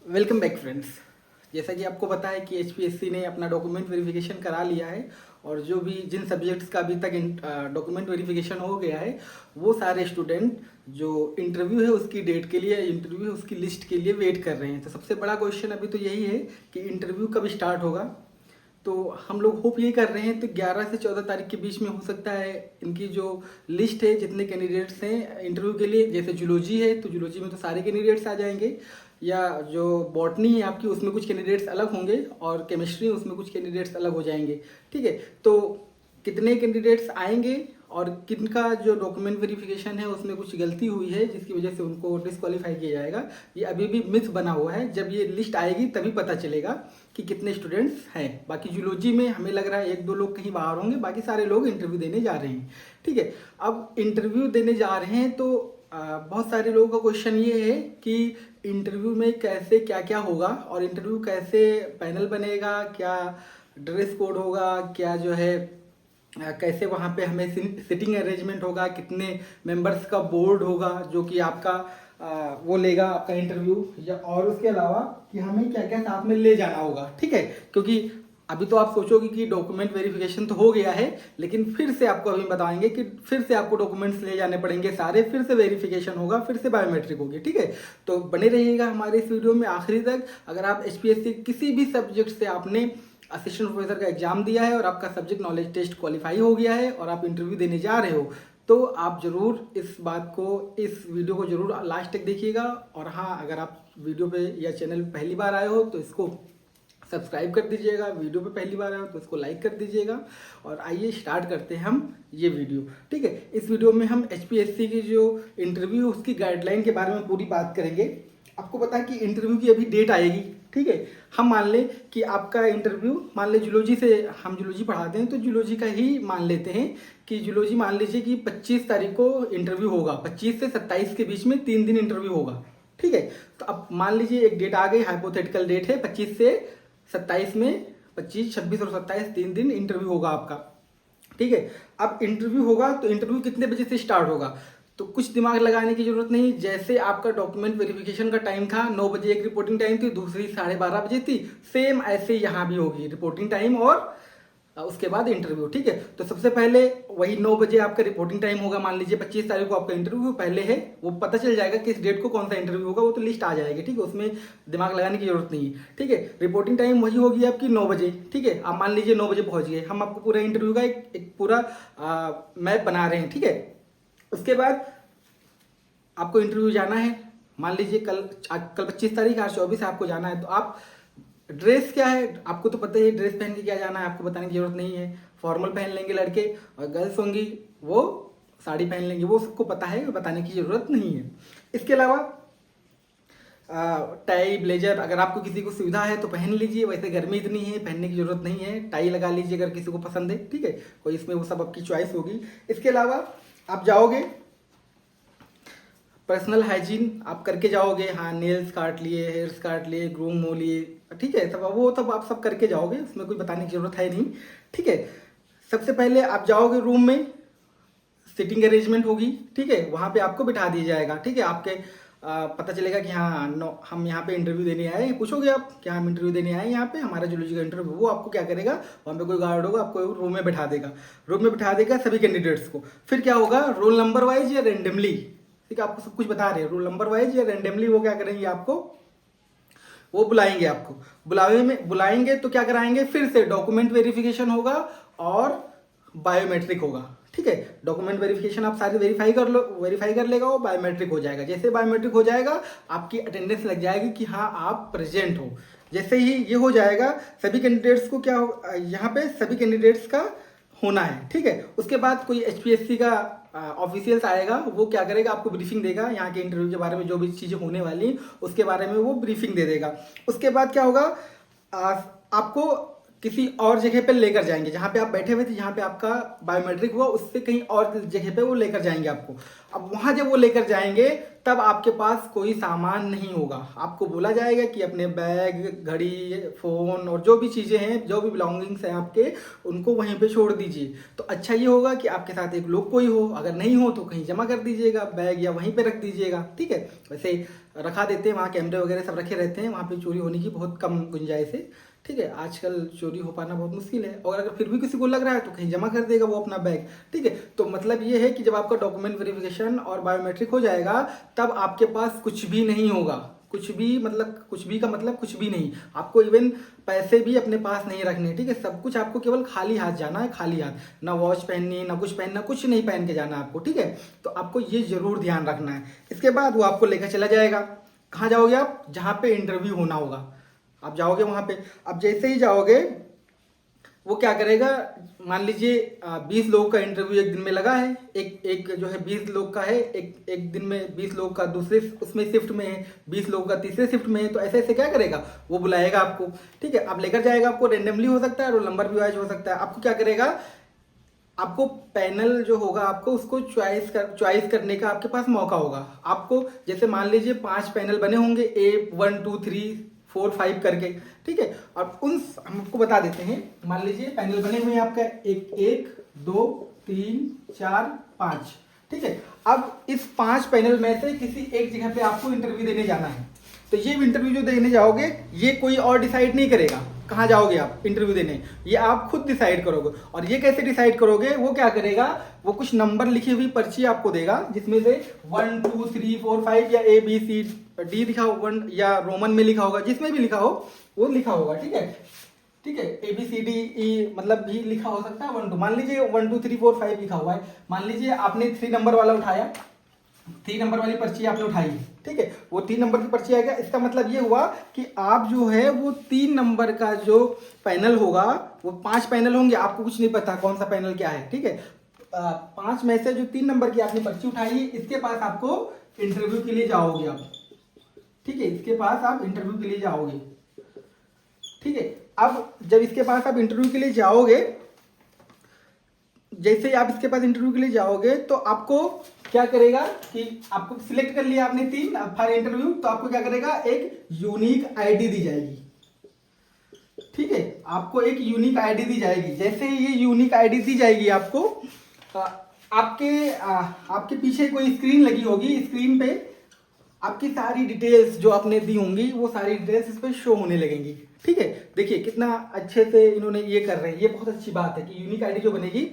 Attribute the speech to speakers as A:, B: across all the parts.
A: Welcome back friends. जैसा कि आपको पता है कि एचपीएससी ने अपना डॉक्यूमेंट वेरिफिकेशन करा लिया है और जो भी जिन सब्जेक्ट्स का अभी तक डॉक्यूमेंट वेरिफिकेशन हो गया है वो सारे स्टूडेंट जो इंटरव्यू है उसकी डेट के लिए, इंटरव्यू है उसकी लिस्ट के लिए वेट कर रहे हैं। तो सबसे बड़ा क्वेश्चन अभी तो यही है कि इंटरव्यू कब स्टार्ट होगा। तो हम लोग होप ये कर रहे हैं तो 11 से 14 तारीख के बीच में हो सकता है इनकी जो लिस्ट है, जितने कैंडिडेट्स हैं इंटरव्यू के लिए, जैसे जूलॉजी है तो जूलॉजी में तो सारे कैंडिडेट्स आ जाएंगे, या जो बॉटनी है आपकी उसमें कुछ कैंडिडेट्स अलग होंगे और केमिस्ट्री उसमें कुछ कैंडिडेट्स अलग हो जाएंगे। ठीक है, तो कितने कैंडिडेट्स आएंगे और किनका जो डॉक्यूमेंट वेरिफिकेशन है उसमें कुछ गलती हुई है जिसकी वजह से उनको डिस्क्वालीफाई किया जाएगा, ये अभी भी मिथ बना हुआ है। जब ये लिस्ट आएगी तभी पता चलेगा कि कितने स्टूडेंट्स हैं। बाकी जूलॉजी में हमें लग रहा है 1-2 लोग कहीं बाहर होंगे, बाकी सारे लोग इंटरव्यू देने जा रहे हैं। ठीक है, अब इंटरव्यू देने जा रहे हैं तो बहुत सारे लोगों का क्वेश्चन ये है कि इंटरव्यू में कैसे क्या क्या होगा और इंटरव्यू कैसे पैनल बनेगा, क्या ड्रेस कोड होगा, क्या जो है कैसे वहाँ पे हमें सिटिंग अरेंजमेंट होगा, कितने मेंबर्स का बोर्ड होगा जो कि आपका वो लेगा आपका इंटरव्यू, या और उसके अलावा कि हमें क्या क्या साथ में ले जाना होगा। ठीक है, क्योंकि अभी तो आप सोचोगे कि डॉक्यूमेंट वेरिफिकेशन तो हो गया है, लेकिन फिर से आपको अभी बताएंगे कि फिर से आपको डॉक्यूमेंट्स ले जाने पड़ेंगे सारे, फिर से वेरिफिकेशन होगा, फिर से बायोमेट्रिक होगी। ठीक है, तो बने रहिएगा हमारे इस वीडियो में आखिरी तक। अगर आप एचपीएससी किसी भी सब्जेक्ट से आपने असिस्टेंट प्रोफेसर का एग्जाम दिया है और आपका सब्जेक्ट नॉलेज टेस्ट क्वालिफाई हो गया है और आप इंटरव्यू देने जा रहे हो, तो आप जरूर इस बात को, इस वीडियो को जरूर लास्ट तक देखिएगा। और हाँ, अगर आप वीडियो पे या चैनल पे पहली बार आए हो तो इसको सब्सक्राइब कर दीजिएगा, वीडियो पे पहली बार आए हो तो इसको लाइक कर दीजिएगा। और आइए स्टार्ट करते हैं हम ये वीडियो। ठीक है, इस वीडियो में हम एचपीएससी की जो इंटरव्यू उसकी गाइडलाइन के बारे में पूरी बात करेंगे। आपको पता है कि इंटरव्यू की अभी डेट आएगी। ठीक है, हम मान लें कि आपका इंटरव्यू, मान लें जूलॉजी से, हम जूलॉजी पढ़ाते हैं तो जूलॉजी का ही मान लेते हैं कि जूलॉजी मान लीजिए कि 25 तारीख को इंटरव्यू होगा, 25 से 27 के बीच में 3 दिन इंटरव्यू होगा। ठीक है, तो अब मान लीजिए एक डेट आ गई, हाइपोथेटिकल डेट है 25 से 27 में, 25, 26 और 27 3 दिन इंटरव्यू होगा आपका। ठीक है, अब इंटरव्यू होगा तो इंटरव्यू कितने बजे से स्टार्ट होगा, तो कुछ दिमाग लगाने की जरूरत नहीं। जैसे आपका डॉक्यूमेंट वेरिफिकेशन का टाइम था 9 बजे एक रिपोर्टिंग टाइम थी, दूसरी 12:30 बजे थी, सेम ऐसे यहाँ भी होगी रिपोर्टिंग टाइम और उसके बाद इंटरव्यू। ठीक है, तो सबसे पहले वही 9 बजे आपका रिपोर्टिंग टाइम होगा। मान लीजिए 25 तारीख को आपका इंटरव्यू पहले है, वो पता चल जाएगा कि इस डेट को कौन सा इंटरव्यू होगा, वो तो लिस्ट आ जाएगी। ठीक है, उसमें दिमाग लगाने की जरूरत नहीं है। ठीक है, रिपोर्टिंग टाइम वही होगी आपकी 9 बजे। ठीक है, आप मान लीजिए 9 बजे पहुंच गए, हम आपको पूरा इंटरव्यू का एक पूरा मैप बना रहे हैं। ठीक है, उसके बाद आपको इंटरव्यू जाना है। मान लीजिए कल 25 तारीख, आज 24 आपको जाना है, तो आप ड्रेस क्या है आपको तो पता ही है, ड्रेस पहन के क्या जाना है, आपको बताने की जरूरत नहीं है। फॉर्मल पहन लेंगे लड़के, और गर्ल्स होंगी वो साड़ी पहन लेंगे, वो सबको पता है, बताने की जरूरत नहीं है। इसके अलावा टाई ब्लेजर अगर आपको किसी को सुविधा है तो पहन लीजिए, वैसे गर्मी इतनी है पहनने की जरूरत नहीं है। टाई लगा लीजिए अगर किसी को पसंद है। ठीक है, कोई इसमें वो सब आपकी चॉइस होगी। इसके अलावा आप जाओगे, पर्सनल हाइजीन आप करके जाओगे। हाँ, नेल्स काट लिए, हेयर्स काट लिए, ग्रूम हो लिए, ठीक है, सब वो तब आप सब करके जाओगे, उसमें कोई बताने की जरूरत है नहीं। ठीक है, सबसे पहले आप जाओगे रूम में, सिटिंग अरेंजमेंट होगी। ठीक है, वहाँ पे आपको बिठा दिया जाएगा। ठीक है, आपके पता चलेगा कि हाँ हम यहाँ पे इंटरव्यू देने आए हैं। पूछोगे आप क्या हम इंटरव्यू देने आए हैं यहाँ पे, हमारा जूलॉजी का इंटरव्यू, वो आपको क्या करेगा, वहाँ पे कोई गार्ड होगा, आपको रूम में बिठा देगा। रूम में बिठा देगा सभी कैंडिडेट्स को। फिर क्या होगा, रोल नंबर वाइज या रेंडमली, ठीक है, आपको सब कुछ बता रहे हैं, रोल नंबर वाइज या रेंडमली वो क्या करेंगे, आपको वो बुलाएंगे। आपको बुलाएंगे तो क्या कराएंगे, फिर से डॉक्यूमेंट वेरिफिकेशन होगा और बायोमेट्रिक होगा। ठीक है, डॉक्यूमेंट वेरिफिकेशन आप सारे वेरीफाई कर लेगा, वो बायोमेट्रिक हो जाएगा। जैसे बायोमेट्रिक हो जाएगा आपकी अटेंडेंस लग जाएगी कि हाँ आप प्रेजेंट हो। जैसे ही ये हो जाएगा, सभी कैंडिडेट्स को क्या यहाँ पे सभी कैंडिडेट्स का होना है। ठीक है, उसके बाद कोई एचपीएससी का ऑफिशियल्स आएगा, वो क्या करेगा, आपको ब्रीफिंग देगा यहाँ के इंटरव्यू के बारे में, जो भी चीजें होने वाली उसके बारे में वो ब्रीफिंग दे देगा। उसके बाद क्या होगा, आपको किसी और जगह पे लेकर जाएंगे, जहाँ पे आप बैठे हुए थे, जहाँ पे आपका बायोमेट्रिक हुआ, उससे कहीं और जगह पे वो लेकर जाएंगे आपको। अब वहां जब वो लेकर जाएंगे तब आपके पास कोई सामान नहीं होगा। आपको बोला जाएगा कि अपने बैग, घड़ी, फोन और जो भी चीजें हैं, जो भी बिलोंगिंग्स हैं आपके, उनको वहीं पे छोड़ दीजिए। तो अच्छा ये होगा कि आपके साथ एक लोग कोई हो, अगर नहीं हो तो कहीं जमा कर दीजिएगा बैग या वहीं पे रख दीजिएगा। ठीक है, वैसे रखा देते हैं, वहाँ कैमरे वगैरह सब रखे रहते हैं, वहाँ पे चोरी होने की बहुत कम गुंजाइश है। ठीक है, आजकल चोरी हो पाना बहुत मुश्किल है, और अगर फिर भी किसी को लग रहा है तो कहीं जमा कर देगा वो अपना बैग। ठीक है, तो मतलब ये है कि जब आपका डॉक्यूमेंट वेरिफिकेशन और बायोमेट्रिक हो जाएगा तब आपके पास कुछ भी नहीं होगा। कुछ भी मतलब, कुछ भी का मतलब कुछ भी नहीं। आपको इवन पैसे भी अपने पास नहीं रखने। ठीक है, सब कुछ आपको केवल खाली हाथ जाना है, खाली हाथ, ना वॉच पहननी, ना कुछ पहनना, कुछ नहीं पहन के जाना आपको। ठीक है, तो आपको ये जरूर ध्यान रखना है। इसके बाद वो आपको लेकर चला जाएगा। कहाँ जाओगे आप? जहाँ पे इंटरव्यू होना होगा आप जाओगे वहाँ पे। अब जैसे ही जाओगे वो क्या करेगा, मान लीजिए 20 लोगों का इंटरव्यू एक दिन में लगा है, एक एक जो है 20 लोग का है, एक एक दिन में 20 लोग का दूसरे उसमें शिफ्ट में है, 20 लोग का तीसरे शिफ्ट में है। तो ऐसे ऐसे क्या करेगा, वो बुलाएगा आपको। ठीक है, अब लेकर जाएगा आपको, रेंडमली हो सकता है, रोल नंबर भी वाइज हो सकता है। आपको क्या करेगा, आपको पैनल जो होगा आपको उसको चॉइस करने का आपके पास मौका होगा। आपको जैसे मान लीजिए 5 पैनल बने होंगे, A 1 2 3 4 5 करके। ठीक है, और उन हम आपको बता देते हैं। मान लीजिए पैनल बने हुए हैं आपका 1 2 3 4 5। ठीक है, अब इस 5 पैनल में से किसी एक जगह पे आपको इंटरव्यू देने जाना है। तो ये इंटरव्यू जो देने जाओगे ये कोई और डिसाइड नहीं करेगा कहाँ जाओगे आप इंटरव्यू देने, ये आप खुद डिसाइड करोगे। और ये कैसे डिसाइड करोगे, वो क्या करेगा, वो कुछ नंबर लिखी हुई पर्ची आपको देगा जिसमें से 1 2 3 4 5 या ABCD लिखा हो, 1 या रोमन में लिखा होगा, जिसमें भी लिखा हो वो लिखा होगा। ठीक है, ठीक है, ABCDE मतलब भी लिखा हो सकता है 1 2। मान लीजिए 1 2 3 4 5 लिखा हुआ है। मान लीजिए आपने 3 नंबर वाला उठाया, 3 नंबर वाली पर्ची आपने उठाई। ठीक है, वो 3 नंबर की पर्ची आ गया। इसका मतलब ये हुआ कि आप जो है वो 3 नंबर का जो पैनल होगा, वो 5 पैनल होंगे, आपको कुछ नहीं पता कौन सा पैनल क्या है। ठीक है, 5 में से जो 3 नंबर की आपने पर्ची उठाई, इसके पास आपको इंटरव्यू के लिए जाओगे आप। ठीक है, इसके पास आप इंटरव्यू के लिए जाओगे। ठीक है, अब जब इसके पास आप इंटरव्यू के लिए जाओगे, जैसे ही आप इसके पास इंटरव्यू के लिए जाओगे तो आपको क्या करेगा कि आपको सिलेक्ट कर लिया आपने 3 फॉर इंटरव्यू, तो आपको क्या करेगा, एक यूनिक आईडी दी जाएगी। ठीक है, आपको एक यूनिक आईडी दी जाएगी। जैसे ही ये यूनिक आईडी दी जाएगी आपको, आपके पीछे कोई स्क्रीन लगी होगी, स्क्रीन पे आपकी सारी डिटेल्स जो आपने दी होंगी वो सारी डिटेल्स इस पर शो होने लगेंगी। ठीक है, देखिए कितना अच्छे से इन्होंने ये कर रहे हैं, ये बहुत अच्छी बात है कि यूनिक आईडी जो बनेगी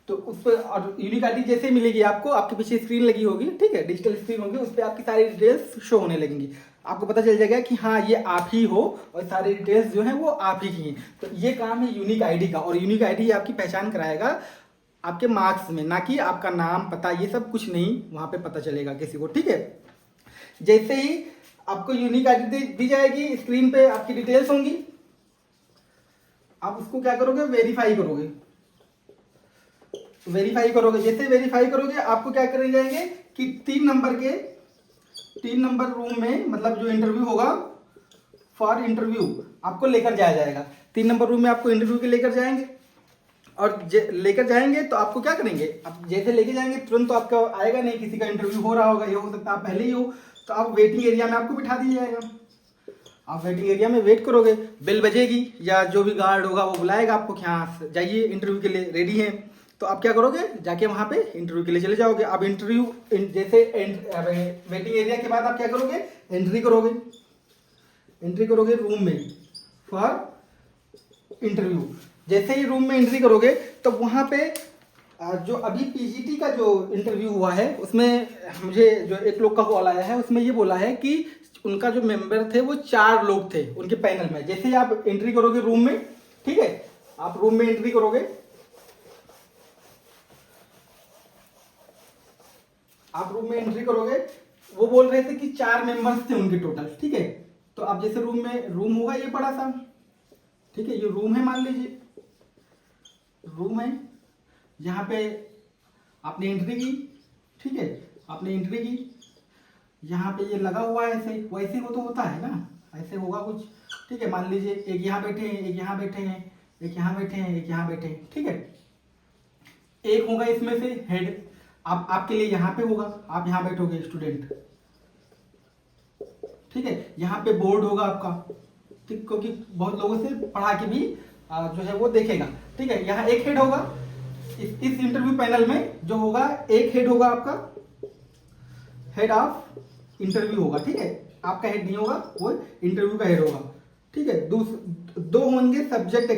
A: तो उस पर, और यूनिक आईडी जैसे मिलेगी आपको, आपके पीछे स्क्रीन लगी होगी। ठीक है, डिजिटल स्क्रीन होगी, उस पर आपकी सारी डिटेल्स शो होने लगेंगी। आपको पता चल जाएगा कि हाँ ये आप ही हो और सारी डिटेल्स जो है वो आप ही की हैं। तो ये काम है यूनिक आईडी का, और यूनिक आईडी आपकी पहचान कराएगा आपके मार्क्स में, ना कि आपका नाम पता ये सब कुछ नहीं वहां पे पता चलेगा किसी को। ठीक है, जैसे ही आपको यूनिक आईडी दी जाएगी, स्क्रीन पे आपकी डिटेल्स होंगी, आप उसको क्या करोगे, वेरीफाई करोगे। वेरीफाई करोगे, जैसे वेरीफाई करोगे आपको क्या करे जाएंगे कि 3 नंबर रूम में, मतलब जो इंटरव्यू होगा फॉर इंटरव्यू, आपको लेकर जाया जाएगा। 3 नंबर रूम में आपको इंटरव्यू के लेकर जाएंगे, और लेकर जाएंगे तो आपको क्या करेंगे, आप जैसे लेके जाएंगे तुरंत तो आपका आएगा नहीं, किसी का इंटरव्यू हो रहा होगा, ये हो सकता है आप पहले ही हो, तो आप वेटिंग एरिया में आपको बिठा दिया जाएगा। आप वेटिंग एरिया में वेट करोगे, बेल बजेगी या जो भी गार्ड होगा वो बुलाएगा आपको कि हाँ जाइए इंटरव्यू के लिए रेडी है। तो आप क्या करोगे, जाके वहां पे इंटरव्यू के लिए चले जाओगे। अब इंटरव्यू जैसे वेटिंग एरिया के बाद आप क्या करोगे, एंट्री करोगे रूम में फॉर इंटरव्यू। जैसे ही रूम में एंट्री करोगे तो वहां पे जो अभी पीजीटी का जो इंटरव्यू हुआ है उसमें मुझे जो एक लोग का कॉल आया है, उसमें ये बोला है कि उनका जो मेंबर थे वो 4 लोग थे उनके पैनल में। जैसे ही आप एंट्री करोगे रूम में, ठीक है, आप रूम में एंट्री करोगे, वो बोल रहे थे कि 4 मेंबर्स थे उनके टोटल। ठीक है, तो अब जैसे रूम होगा ये बड़ा सा, ठीक है, ये रूम है, मान लीजिए रूम है, यहाँ पे आपने एंट्री की। ठीक है, आपने एंट्री की, यहाँ पे ये लगा हुआ है ऐसे, वैसे वो तो होता है ना, ऐसे होगा कुछ। ठीक है, मान लीजिए एक यहाँ बैठे हैं, एक यहाँ बैठे हैं, एक यहाँ बैठे हैं, एक यहाँ बैठे हैं। ठीक है, एक होगा इसमें से हेड, आपके लिए यहाँ पे होगा, आप यहाँ बैठोगे स्टूडेंट। ठीक है, यहाँ पे बोर्ड होगा आपका, ठीक, क्योंकि बहुत लोगों से पढ़ा के भी जो है वो देखेगा। ठीक है, यहाँ एक हेड होगा, इस इंटरव्यू पैनल में जो होगा एक हेड होगा आपका, हेड ऑफ इंटरव्यू होगा। ठीक है, आपका हेड नहीं होगा, वो इंटरव्यू का हेड होगा। ठीक है, दो होंगे सब्जेक्ट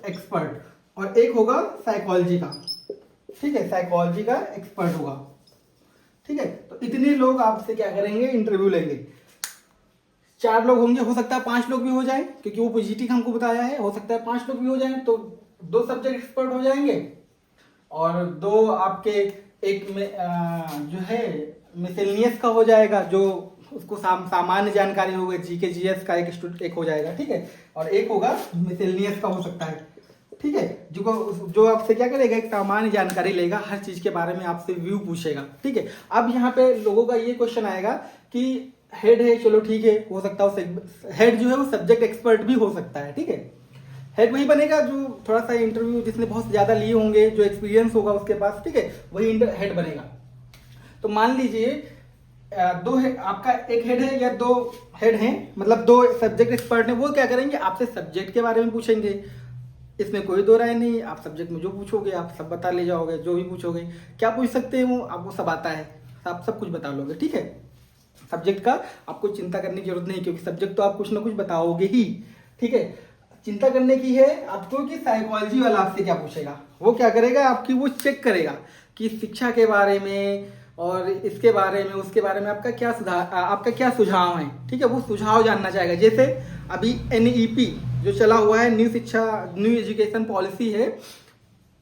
A: एक्सपर्ट, और एक होगा साइकोलॉजी का। ठीक है, साइकोलॉजी का एक्सपर्ट होगा। ठीक है, तो इतने लोग आपसे क्या करेंगे, इंटरव्यू लेंगे। 4 लोग होंगे, हो सकता है 5 लोग भी हो जाए, क्योंकि वो पॉजिटिव हमको बताया है, हो सकता है 5 लोग भी हो जाए, तो 2 सब्जेक्ट एक्सपर्ट हो जाएंगे और 2 आपके एक में जो है मिसलेनियस का हो जाएगा, जो उसको सामान्य जानकारी होगी, जीके जीएस का एक हो जाएगा। ठीक है, और एक होगा मिसलेनियस का हो सकता है। ठीक है, जो आपसे क्या करेगा, एक सामान्य जानकारी लेगा, हर चीज के बारे में आपसे व्यू पूछेगा। ठीक है, अब यहाँ पे लोगों का ये क्वेश्चन आएगा कि हेड है, चलो ठीक है, हो सकता है हेड जो है वो सब्जेक्ट एक्सपर्ट भी हो सकता है। ठीक है, हेड वही बनेगा जो थोड़ा सा इंटरव्यू जिसने बहुत ज्यादा लिए होंगे, जो एक्सपीरियंस होगा उसके पास। ठीक है, वही हेड बनेगा। तो मान लीजिए दो है आपका, एक हेड है या 2 हेड हैं, मतलब 2 सब्जेक्ट एक्सपर्ट हैं, वो क्या करेंगे, आपसे सब्जेक्ट के बारे में पूछेंगे। इसमें कोई दो राय नहीं, आप सब्जेक्ट में जो पूछोगे आप सब बता ले जाओगे, जो भी पूछोगे। क्या पूछ सकते हैं वो, आपको सब आता है, आप सब कुछ बता लोगे। ठीक है, सब्जेक्ट का आपको चिंता करने की जरूरत नहीं, क्योंकि सब्जेक्ट तो आप कुछ ना कुछ बताओगे ही। ठीक है, चिंता करने की है आपको कि साइकोलॉजी वाला आपसे क्या पूछेगा। वो क्या करेगा, आपकी वो चेक करेगा कि शिक्षा के बारे में और इसके बारे में, उसके बारे में आपका क्या सुझाव है। ठीक है, वो सुझाव जानना चाहेगा। जैसे अभी NEP जो चला हुआ है, न्यू एजुकेशन पॉलिसी है,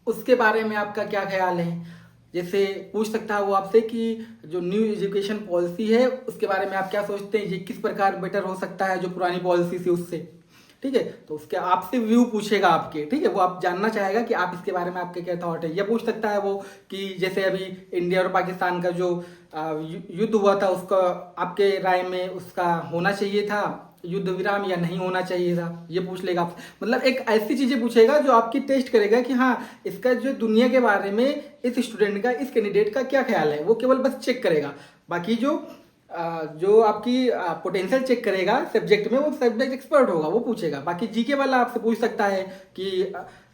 A: उसके बारे में आपका क्या ख्याल है। जैसे पूछ सकता है वो आपसे कि जो न्यू एजुकेशन पॉलिसी है उसके बारे में आप क्या सोचते हैं, ये किस प्रकार बेटर हो सकता है जो पुरानी पॉलिसी थी उससे। ठीक है, तो उसके आपसे व्यू पूछेगा आपके। ठीक है, वो आप जानना चाहेगा कि आप इसके बारे में आपके क्या थॉट है। यह पूछ सकता है वो कि जैसे अभी इंडिया और पाकिस्तान का जो युद्ध हुआ था, उसका आपके राय में उसका होना चाहिए था युद्ध विराम या नहीं होना चाहिए था, ये पूछ लेगा आप। मतलब एक ऐसी चीजें पूछेगा जो आपकी टेस्ट करेगा कि हाँ, इसका जो दुनिया के बारे में इस स्टूडेंट का, इस कैंडिडेट का क्या ख्याल है। वो केवल बस चेक करेगा। बाकी जो आपकी पोटेंशियल चेक करेगा सब्जेक्ट में, वो सब्जेक्ट एक्सपर्ट होगा, वो पूछेगा। बाकी जीके वाला आपसे पूछ सकता है कि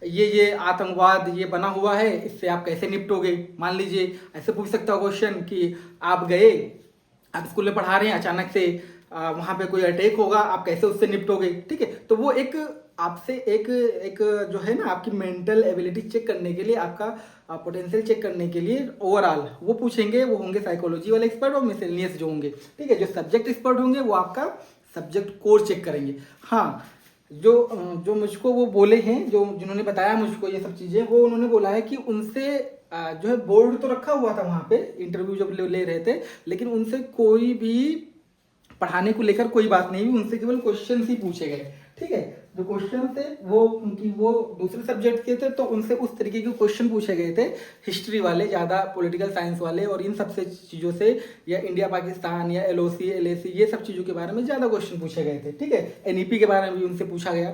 A: ये आतंकवाद ये बना हुआ है, इससे आप कैसे निपटोगे। मान लीजिए ऐसे पूछ सकता है क्वेश्चन कि आप गए, आप स्कूल में पढ़ा रहे हैं, अचानक से वहां पे कोई अटैक होगा, आप कैसे उससे निपटोगे। ठीक है, तो वो एक आपसे एक जो है ना, आपकी मेंटल एबिलिटी चेक करने के लिए, आपका पोटेंशियल चेक करने के लिए ओवरऑल वो पूछेंगे। वो होंगे साइकोलॉजी वाले एक्सपर्ट और मिसलेनियस जो होंगे। ठीक है, जो सब्जेक्ट एक्सपर्ट होंगे वो आपका सब्जेक्ट कोर चेक करेंगे। हाँ, जो मुझको वो बोले हैं, जिन्होंने बताया मुझको ये सब चीजें, वो उन्होंने बोला है कि उनसे जो है बोर्ड तो रखा हुआ था वहां पे, इंटरव्यू जब ले रहे थे, लेकिन उनसे कोई भी पढ़ाने को लेकर कोई बात नहीं हुई, उनसे केवल क्वेश्चन ही पूछे गए। ठीक है, जो क्वेश्चन थे वो दूसरे सब्जेक्ट के थे, तो उनसे उस तरीके के क्वेश्चन पूछे गए थे, हिस्ट्री वाले ज्यादा, पॉलिटिकल साइंस वाले, और इन सबसे चीजों से, या इंडिया पाकिस्तान या LOC LAC ये सब चीजों के बारे में ज्यादा क्वेश्चन पूछे गए थे। ठीक है, NEP के बारे में भी उनसे पूछा गया,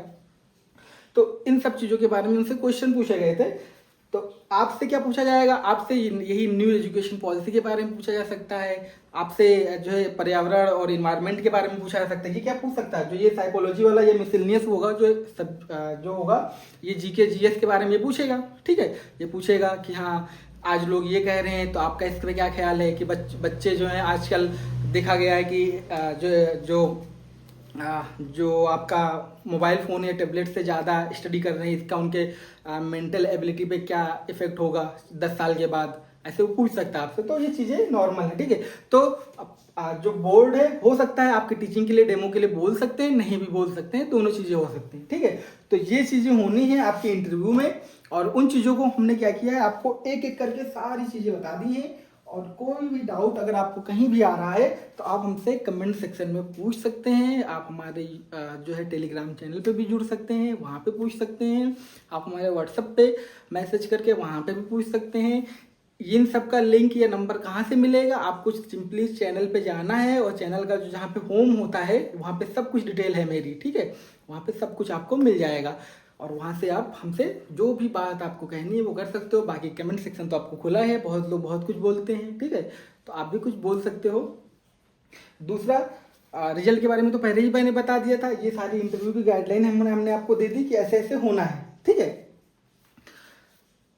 A: तो इन सब चीजों के बारे में उनसे क्वेश्चन पूछे गए थे। तो आपसे क्या पूछा जाएगा, आपसे यही न्यू एजुकेशन पॉलिसी के बारे में पूछा जा सकता है, आपसे जो है पर्यावरण और इन्वायरमेंट के बारे में पूछा जा सकता है। ये क्या पूछ सकता है, जो ये साइकोलॉजी वाला, ये मिसलेनियस होगा, जो होगा, ये जीके जीएस के बारे में ये पूछेगा। ठीक है, ये पूछेगा कि हाँ, आज लोग ये कह रहे हैं, तो आपका इस पर क्या ख्याल है। कि बच्चे जो है आजकल देखा गया है कि जो आपका मोबाइल फ़ोन या टेबलेट से ज़्यादा स्टडी कर रहे हैं, इसका उनके मेंटल एबिलिटी पे क्या इफेक्ट होगा 10 साल के बाद, ऐसे वो पूछ सकता है आपसे। तो ये चीज़ें नॉर्मल है। ठीक है, तो जो बोर्ड है, हो सकता है आपकी टीचिंग के लिए, डेमो के लिए बोल सकते हैं, नहीं भी बोल सकते हैं, दोनों चीज़ें हो सकती हैं। ठीक है, तो ये चीज़ें होनी है आपके इंटरव्यू में, और उन चीज़ों को हमने क्या किया है, आपको एक एक करके सारी चीज़ें बता दी हैं। और कोई भी डाउट अगर आपको कहीं भी आ रहा है, तो आप हमसे कमेंट सेक्शन में पूछ सकते हैं। आप हमारे जो है टेलीग्राम चैनल पे भी जुड़ सकते हैं, वहाँ पे पूछ सकते हैं। आप हमारे व्हाट्सएप पे मैसेज करके वहाँ पे भी पूछ सकते हैं। इन सब का लिंक या नंबर कहाँ से मिलेगा, आपको सिंपली चैनल पे जाना है, और चैनल का जो जहाँ पे होम होता है, वहाँ पे सब कुछ डिटेल है मेरी। ठीक है, वहाँ पे सब कुछ आपको मिल जाएगा, और वहाँ से आप हमसे जो भी बात आपको कहनी है वो कर सकते हो। बाकी कमेंट सेक्शन तो आपको खुला है, बहुत लोग बहुत कुछ बोलते हैं। ठीक है, तो आप भी कुछ बोल सकते हो। दूसरा, रिजल्ट के बारे में तो पहले ही मैंने बता दिया था। ये सारी इंटरव्यू की गाइडलाइन हमने आपको दे दी कि ऐसे ऐसे होना है। ठीक है,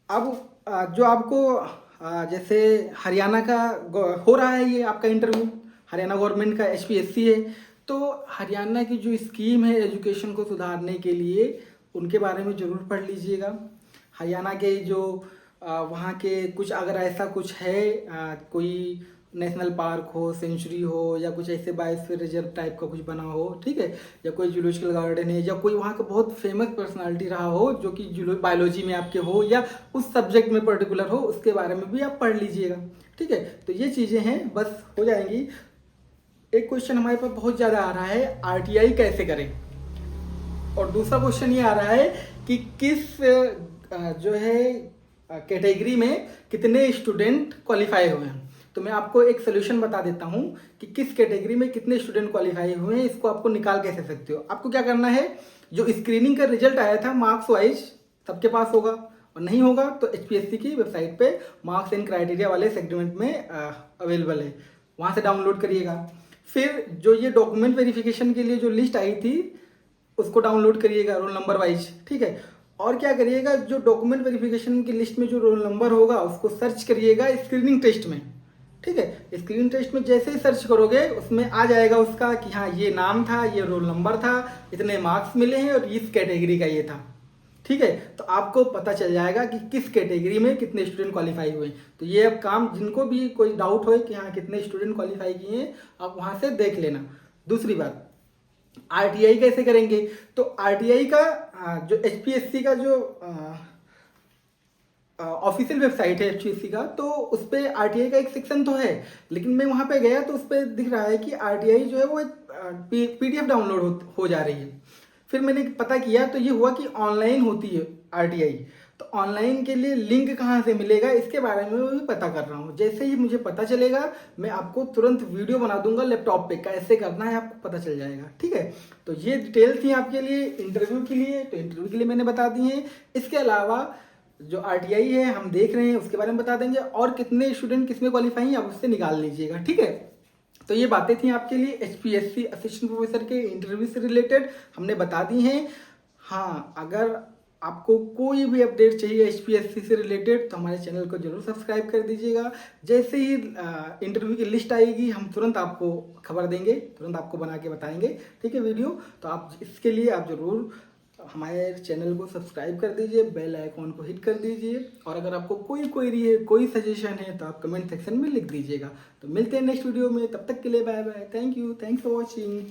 A: अब जो आपको जैसे हरियाणा का हो रहा है ये आपका इंटरव्यू, हरियाणा गवर्नमेंट का HPSC है, तो हरियाणा की जो स्कीम है एजुकेशन को सुधारने के लिए उनके बारे में ज़रूर पढ़ लीजिएगा। हरियाणा के जो वहाँ के कुछ अगर ऐसा कुछ है कोई नेशनल पार्क हो, सेंचुरी हो, या कुछ ऐसे बायोस्फीयर रिजर्व टाइप का कुछ बना हो, ठीक है, या कोई जूलॉजिकल गार्डन है, या कोई वहाँ का बहुत फेमस पर्सनालिटी रहा हो जो कि बायोलॉजी में आपके हो या उस सब्जेक्ट में पर्टिकुलर हो, उसके बारे में भी आप पढ़ लीजिएगा। ठीक है, तो ये चीज़ें हैं, बस हो जाएंगी। एक क्वेश्चन हमारे पास बहुत ज़्यादा आ रहा है, RTI कैसे करें, और दूसरा क्वेश्चन ये आ रहा है कि किस जो है कैटेगरी में कितने स्टूडेंट क्वालिफाई हुए हैं। तो मैं आपको एक सोल्यूशन बता देता हूँ कि किस कैटेगरी में कितने स्टूडेंट क्वालिफाई हुए हैं, इसको आपको निकाल कैसे सकते हो। आपको क्या करना है, जो स्क्रीनिंग का रिजल्ट आया था मार्क्स वाइज सबके पास होगा, और नहीं होगा तो HPSC की वेबसाइट पे मार्क्स एंड क्राइटेरिया वाले सेगमेंट में अवेलेबल है, वहाँ से डाउनलोड करिएगा। फिर जो ये डॉक्यूमेंट वेरिफिकेशन के लिए जो लिस्ट आई थी उसको डाउनलोड करिएगा रोल नंबर वाइज। ठीक है, और क्या करिएगा, जो डॉक्यूमेंट वेरिफिकेशन की लिस्ट में जो रोल नंबर होगा उसको सर्च करिएगा स्क्रीनिंग टेस्ट में। ठीक है, स्क्रीनिंग टेस्ट में जैसे ही सर्च करोगे उसमें आ जाएगा उसका कि हाँ ये नाम था, ये रोल नंबर था, इतने मार्क्स मिले हैं और इस कैटेगरी का ये था। ठीक है, तो आपको पता चल जाएगा कि किस कैटेगरी में कितने स्टूडेंट क्वालिफाई हुए। तो ये अब काम, जिनको भी कोई डाउट हो कि हाँ कितने स्टूडेंट क्वालिफाई किए हैं, आप वहाँ से देख लेना। दूसरी बात, RTI कैसे करेंगे, तो RTI का जो HPSC का जो ऑफिशियल वेबसाइट है HPSC का, तो उस पर RTI का एक सेक्शन तो है, लेकिन मैं वहाँ पे गया तो उस पर दिख रहा है कि RTI जो है वो एक PDF डाउनलोड हो जा रही है। फिर मैंने पता किया तो ये हुआ कि ऑनलाइन होती है RTI, तो ऑनलाइन के लिए लिंक कहाँ से मिलेगा इसके बारे में मैं भी पता कर रहा हूँ। जैसे ही मुझे पता चलेगा मैं आपको तुरंत वीडियो बना दूंगा लैपटॉप पे, कैसे करना है आपको पता चल जाएगा। ठीक है, तो ये डिटेल थी आपके लिए इंटरव्यू के लिए, तो इंटरव्यू के लिए मैंने बता दी है। इसके अलावा जो RTI है हम देख रहे हैं उसके बारे में बता देंगे, और कितने स्टूडेंट किसमें क्वालिफाई हैं आप उससे निकाल लीजिएगा। ठीक है, तो ये बातें थी आपके लिए HPSC असिस्टेंट प्रोफेसर के इंटरव्यू से रिलेटेड हमने बता दी हैं। हाँ, अगर आपको कोई भी अपडेट चाहिए HPSC से रिलेटेड तो हमारे चैनल को जरूर सब्सक्राइब कर दीजिएगा। जैसे ही इंटरव्यू की लिस्ट आएगी हम तुरंत आपको खबर देंगे, तुरंत आपको बना के बताएंगे। ठीक है वीडियो, तो आप इसके लिए आप जरूर हमारे चैनल को सब्सक्राइब कर दीजिए, बेल आइकॉन को हिट कर दीजिए, और अगर आपको कोई क्वेरी है, कोई सजेशन है तो आप कमेंट सेक्शन में लिख दीजिएगा। तो मिलते हैं नेक्स्ट वीडियो में, तब तक के लिए bye bye, thank you, thanks for watching.